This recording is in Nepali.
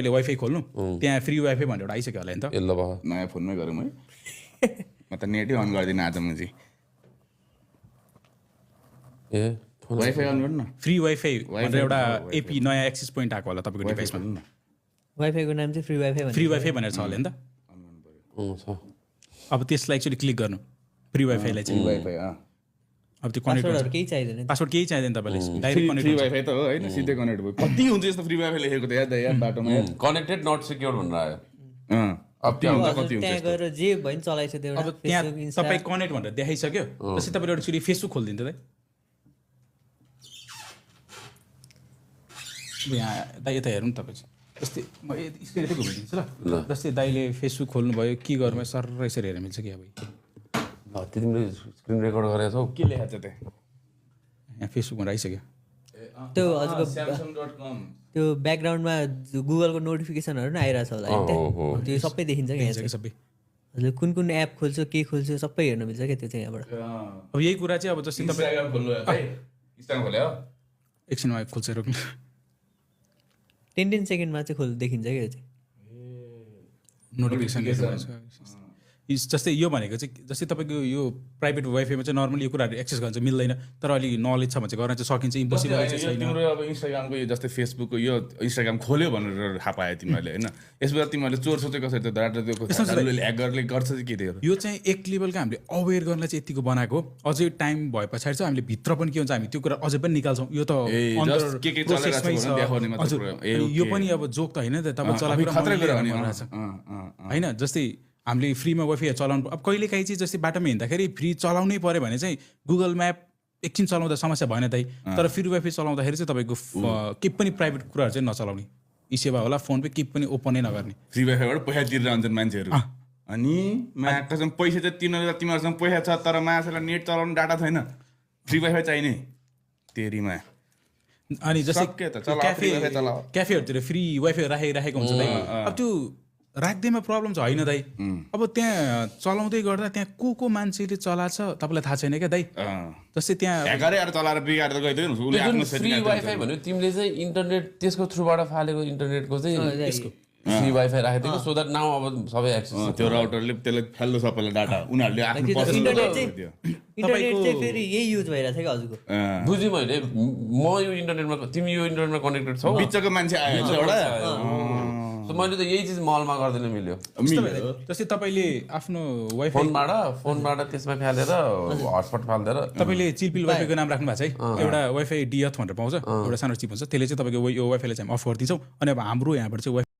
तपाईँले वाइफाई खोल्नु त्यहाँ फ्री वाइफाई भनेर एउटा आइसक्यो होला नि त ल भयो नयाँ फोनमै गरौँ है म त नेटै अन गर्दिनँ आज म चाहिँ ए वाइफाई अन गर्नु न फ्री वाइफाई भनेर एउटा एपी नयाँ एक्सेस पोइन्ट आएको होला तपाईँको डिभाइसमा वाइफाईको नाम चाहिँ फ्री वाइफाई फ्री वाइफाई भनेर छ होला नि त अब त्यसलाई एक्चुली क्लिक गर्नु फ्री वाइफाईलाई चाहिँ वाइफाई अब त्यो कनेक्ट पासवर्डहरु केही चाहिदैन पासवर्ड केही चाहिँदैन तपाईँले डाइरेक्ट कनेक्ट फ्री वाइफाई त हो होइन सिधै कनेक्ट भयो कति हुन्छ यस्तो फ्री वाइफाई लेखेको त याद बाटोमा कनेक्टेड नट सिक्योर भनेर आयो कति हुन्छ कति हुन्छ त्यहाँ गएर जे भयो नि चलाइछ त्यो अब त्यहाँ तपाईँ कनेक्ट भनेर देखाइसक्यो त्यसै तपाईँले एउटा फेसबुक खोलिदिन्छ त यहाँ दाइ यता हेर्नु नि तपाईँ जस्तै म स्क्रिन यतै घुमाइदिन्छु ल जस्तै दाइले फेसबुक खोल्नुभयो के गर्नु सर यसरी हेरेर मिल्छ कि अब तिमीले स्क्रिन रेकर्ड गरेको छौ के लेखेको छ त्यहाँ यहाँ फेसबुकमा आइसक्यो त्यो हजुरको त्यो ब्याकग्राउन्डमा गुगलको नोटिफिकेसनहरू नि आइरहेछ होला नि त्यहाँ त्यो सबै देखिन्छ क्या यहाँ सबै हजुर कुन कुन एप खोल्छ के खोल्छ सबै हेर्न मिल्छ क्या त्यो चाहिँ यहाँबाट अब यही कुरा चाहिँ अब जस्तै तपाईँ इन्स्टाग्राम खोल्यो एकछिनमा खोल्छ रोक्नु 10 सेकेन्डमा चाहिँ देखिन्छ क्या यो चाहिँ नोटिफिकेसन जस्तै यो भनेको चाहिँ जस्तै तपाईँको यो प्राइभेट वाइफाईमा चाहिँ नर्मली यो कुराहरू एक्सेस गर्न चाहिँ मिल्दैन तर अलिक नलेज छ भने चाहिँ गर्न चाहिँ सकिन्छ इम्पोसिबल चाहिँ छैन तिम्रो अब इन्स्टाग्रामको यो जस्तै फेसबुकको यो इन्स्टाग्राम खोल्यो भनेर थाहा पायो तिमीहरूले होइन यसबाट तिमीहरूले चोर सोचे कसरी त्यो डाटा त्यो ह्याकरले गर्छ चाहिँ के त्यो यो चाहिँ एक लेभलको हामीले अवेर गर्नलाई चाहिँ यतिको बनाएको अझै टाइम भए पछाडि चाहिँ हामीले भित्र पनि के हुन्छ हामी त्यो कुरा अझै पनि निकाल्छौँ यो त यो पनि अब जोक त होइन त तपाईँ चलाएको होइन जस्तै हामीले फ्रीमा वाइफाई चलाउनु अब कहिलेकाहीँ चाहिँ जस्तै बाटोमा हिँड्दाखेरि फ्री चलाउनै पऱ्यो भने चाहिँ गुगल म्याप एकछिन चलाउँदा समस्या भएन दाइ तर फ्री वाइफाई चलाउँदाखेरि चाहिँ तपाईँको केही पनि प्राइभेट कुराहरू चाहिँ नचलाउने ई सेवा होला फोन पे केही पनि ओपनै नगर्ने फ्री वाइफाईबाट पैसा तिरेर आउँछन् मान्छेहरू अनि कसम पैसा चाहिँ तिमीहरूसँग पैसा छ तर मान्छेलाई नेट चलाउनु डाटा छैन फ्री वाइफाई चाहिने तेरीमा अनि जस्तै क्याफेहरूतिर फ्री वाइफाई राखेको हुन्छ दाइ अब त्यो राख्दैमा प्रब्लम छ होइन दाइ अब त्यहाँ चलाउँदै गर्दा त्यहाँ को मान्छेले चलाछ तपाईँलाई थाहा छैन क्या दाइ जस्तै त्यहाँ फ्री वाइफाई भन्यो तिमीले चाहिँ इन्टरनेट त्यसको थ्रुबाट फालेको इन्टरनेटको चाहिँ फ्री वाइफाई राखेको थियो सो द्याट नाउ अब सबै एक्सेस त्यो राउटरले त्यसलाई फाल्नु सबैलाई डाटा उनीहरूले आफ्नो इन्टरनेट चाहिँ फेरि यही युज भइरहेछ क्या हजुरको बुझ्यो मैले म यो इन्टरनेटमा तिमी यो इन्टरनेटमा कनेक्टेड छौ बिचको मान्छे आयो एउटा मैले त यही चिज मलमा गर्दैन मिल्यो जस्तै तपाईँले आफ्नो वाइफाई फोनबाट त्यसमा फालेर हटस्पट फाल्देर तपाईँले चिलपिल वाइफाईको नाम राख्नु भएको छ है एउटा वाइफाई डिएथ भनेर पाउँछ एउटा सानो चिप हुन्छ त्यसले चाहिँ तपाईँको यो वाइफाईलाई चाहिँ अफ गरिदिन्छौँ अनि अब हाम्रो यहाँबाट चाहिँ